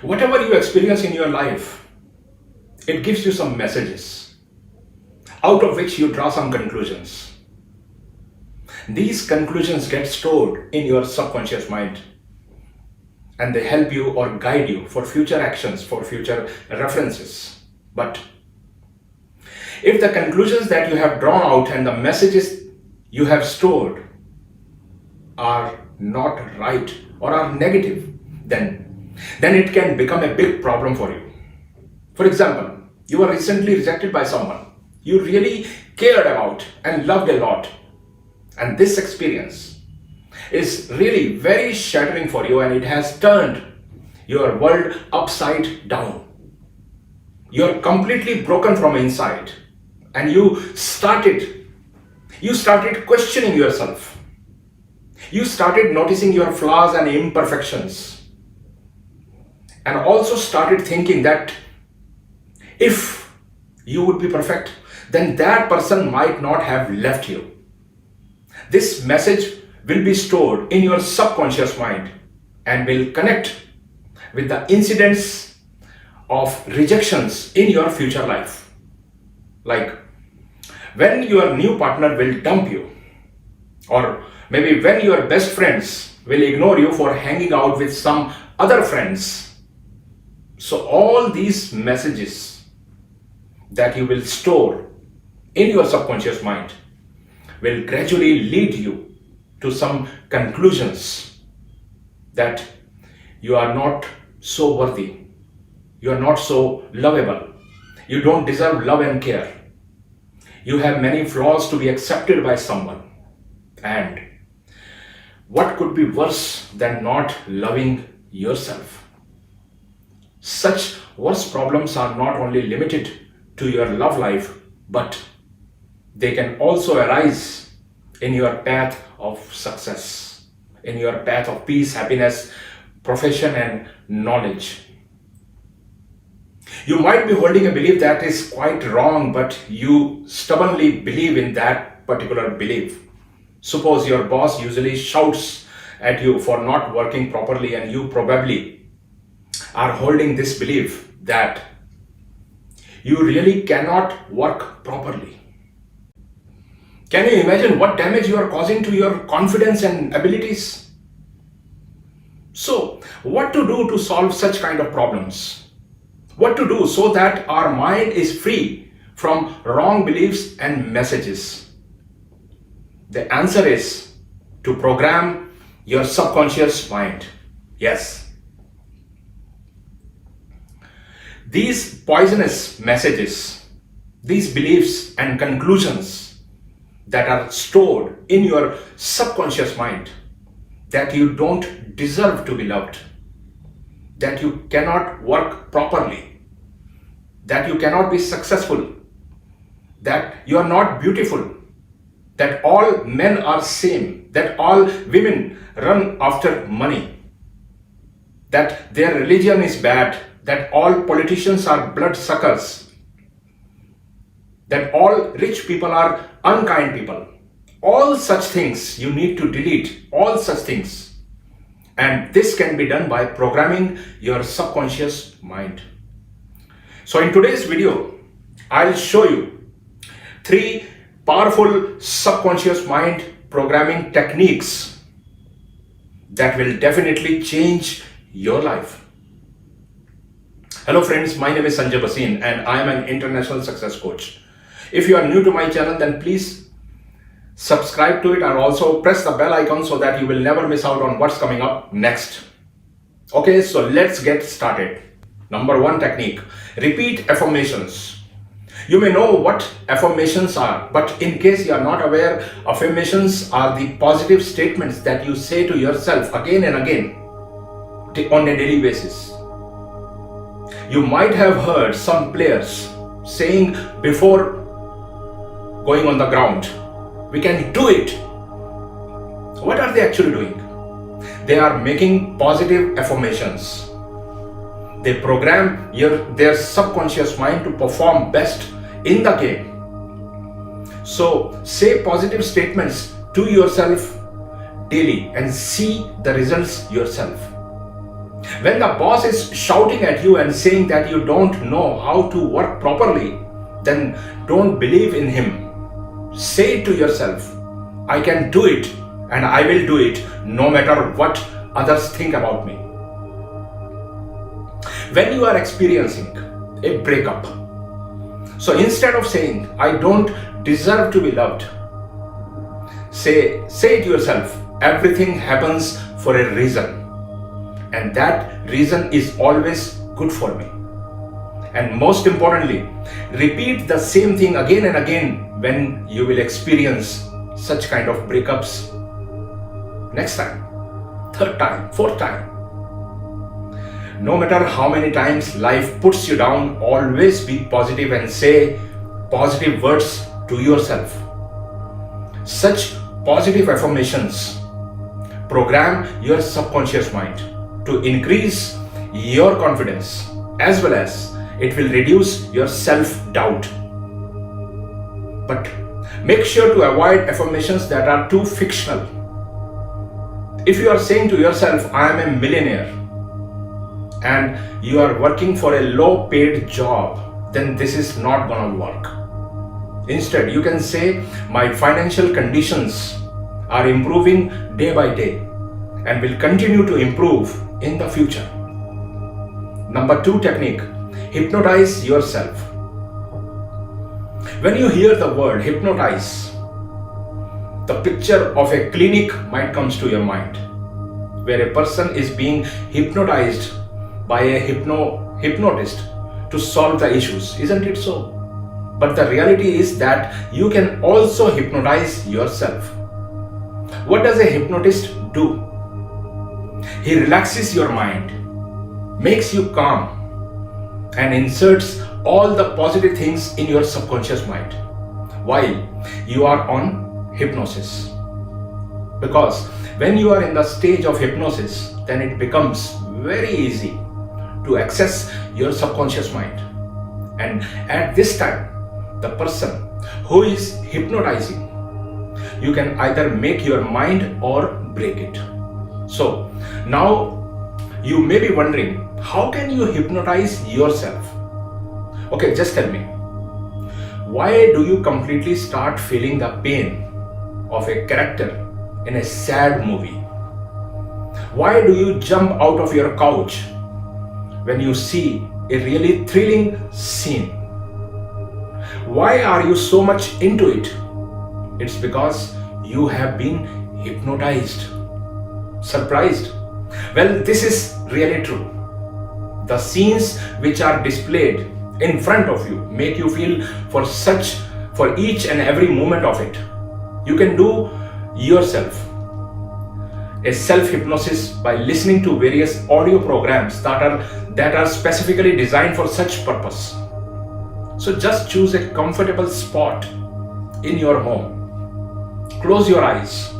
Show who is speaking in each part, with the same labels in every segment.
Speaker 1: Whatever you experience in your life, it gives you some messages, out of which you draw some conclusions. These conclusions get stored in your subconscious mind and they help you or guide you for future actions, for future references. But if the conclusions that you have drawn out and the messages you have stored are not right or are negative, then it can become a big problem for you. For example, you were recently rejected by someone you really cared about and loved a lot. And this experience is really very shattering for you and it has turned your world upside down. You're completely broken from inside and you started questioning yourself. You started noticing your flaws and imperfections and also started thinking that if you would be perfect, then that person might not have left you. This message will be stored in your subconscious mind and will connect with the incidents of rejections in your future life. Like when your new partner will dump you, or maybe when your best friends will ignore you for hanging out with some other friends. So all these messages that you will store in your subconscious mind will gradually lead you to some conclusions that you are not so worthy, you are not so lovable, you don't deserve love and care, you have many flaws to be accepted by someone, and what could be worse than not loving yourself? Such worse problems are not only limited to your love life, but they can also arise in your path of success, in your path of peace, happiness, profession, and knowledge. You might be holding a belief that is quite wrong, but you stubbornly believe in that particular belief. Suppose your boss usually shouts at you for not working properly, and you probably are holding this belief that you really cannot work properly. Can you imagine what damage you are causing to your confidence and abilities? So, what to do to solve such kind of problems? What to do so that our mind is free from wrong beliefs and messages? The answer is to program your subconscious mind. Yes. These poisonous messages, these beliefs and conclusions that are stored in your subconscious mind, that you don't deserve to be loved, that you cannot work properly, that you cannot be successful, that you are not beautiful, that all men are same, that all women run after money, that their religion is bad, that all politicians are bloodsuckers, that all rich people are unkind people. All such things you need to delete, all such things. And this can be done by programming your subconscious mind. So in today's video, I'll show you 3 powerful subconscious mind programming techniques that will definitely change your life. Hello friends, my name is Sanjay Bhasin and I am an international success coach. If you are new to my channel, then please subscribe to it and also press the bell icon so that you will never miss out on what's coming up next. Okay, so let's get started. Number 1 technique, repeat affirmations. You may know what affirmations are, but in case you are not aware, affirmations are the positive statements that you say to yourself again and again on a daily basis. You might have heard some players saying before going on the ground, "We can do it." What are they actually doing? They are making positive affirmations. They program their subconscious mind to perform best in the game. So say positive statements to yourself daily and see the results yourself. When the boss is shouting at you and saying that you don't know how to work properly, then don't believe in him. Say to yourself, I can do it and I will do it no matter what others think about me. When you are experiencing a breakup, so instead of saying, I don't deserve to be loved, say to yourself, everything happens for a reason. And that reason is always good for me. And most importantly, repeat the same thing again and again when you will experience such kind of breakups next time, third time, fourth time. No matter how many times life puts you down, always be positive and say positive words to yourself. Such positive affirmations program your subconscious mind to increase your confidence, as well as it will reduce your self-doubt. But make sure to avoid affirmations that are too fictional. If you are saying to yourself, I am a millionaire, and you are working for a low paid job, then this is not gonna work. Instead, you can say, my financial conditions are improving day by day and will continue to improve in the future. Number 2 technique, hypnotize yourself. When you hear the word hypnotize, the picture of a clinic might comes to your mind, where a person is being hypnotized by a hypnotist to solve the issues. Isn't it so? But the reality is that you can also hypnotize yourself. What does a hypnotist do? He relaxes your mind, makes you calm, and inserts all the positive things in your subconscious mind while you are on hypnosis. Because when you are in the stage of hypnosis, then it becomes very easy to access your subconscious mind. And at this time, the person who is hypnotizing, you can either make your mind or break it. So now you may be wondering, how can you hypnotize yourself? Okay, just tell me, why do you completely start feeling the pain of a character in a sad movie? Why do you jump out of your couch when you see a really thrilling scene? Why are you so much into it? It's because you have been hypnotized. Surprised? Well, this is really true. The scenes which are displayed in front of you make you feel for each and every moment of it. You can do yourself a self-hypnosis by listening to various audio programs that are specifically designed for such purpose. So just choose a comfortable spot in your home. Close your eyes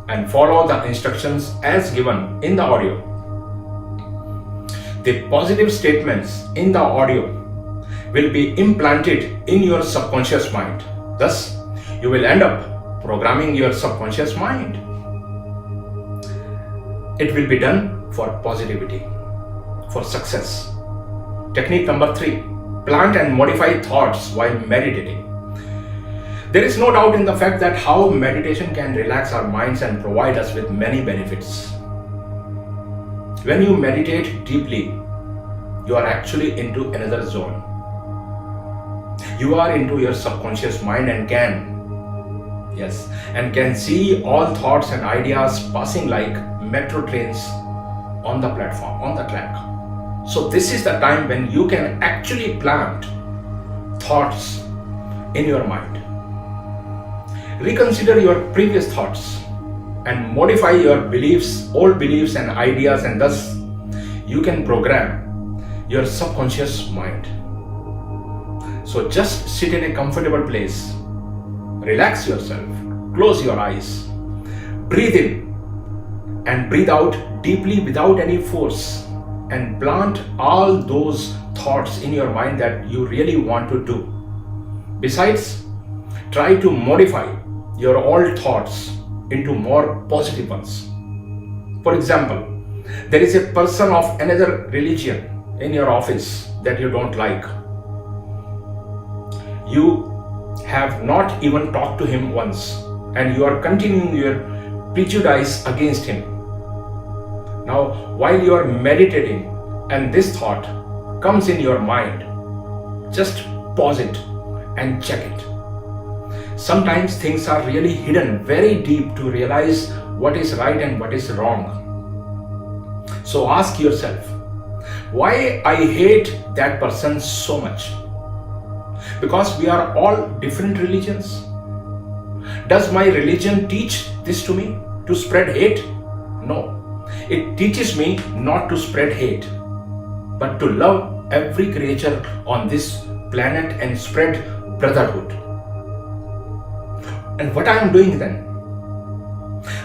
Speaker 1: and follow the instructions as given in the audio. The positive statements in the audio will be implanted in your subconscious mind. Thus, you will end up programming your subconscious mind. It will be done for positivity, for success. Technique number 3, plant and modify thoughts while meditating. There is no doubt in the fact that how meditation can relax our minds and provide us with many benefits. When you meditate deeply, you are actually into another zone. You are into your subconscious mind and can see all thoughts and ideas passing like metro trains on the platform, on the track. So this is the time when you can actually plant thoughts in your mind. Reconsider your previous thoughts and modify your beliefs, old beliefs and ideas, and thus you can program your subconscious mind. So just sit in a comfortable place, relax yourself, close your eyes, breathe in and breathe out deeply without any force, and plant all those thoughts in your mind that you really want to do. Besides, try to modify your old thoughts into more positive ones. For example, There is a person of another religion in your office that you don't like. You have not even talked to him once, and you are continuing your prejudice against him. Now, while you are meditating and this thought comes in your mind, just pause it and check it. Sometimes things are really hidden very deep to realize what is right and what is wrong. So ask yourself, why I hate that person so much? Because we are all different religions. Does my religion teach this to me? To spread hate? No. It teaches me not to spread hate, but to love every creature on this planet and spread brotherhood. And what I am doing then?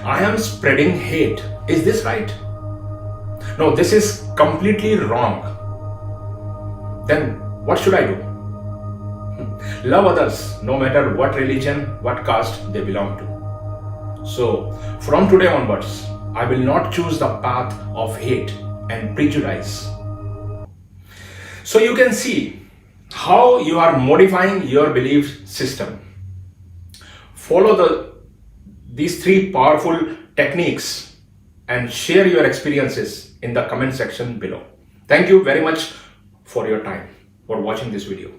Speaker 1: I am spreading hate. Is this right? No, this is completely wrong. Then what should I do? Love others no matter what religion, what caste they belong to. So from today onwards, I will not choose the path of hate and prejudice. So you can see how you are modifying your belief system. Follow these three powerful techniques and share your experiences in the comment section below. Thank you very much for your time, for watching this video.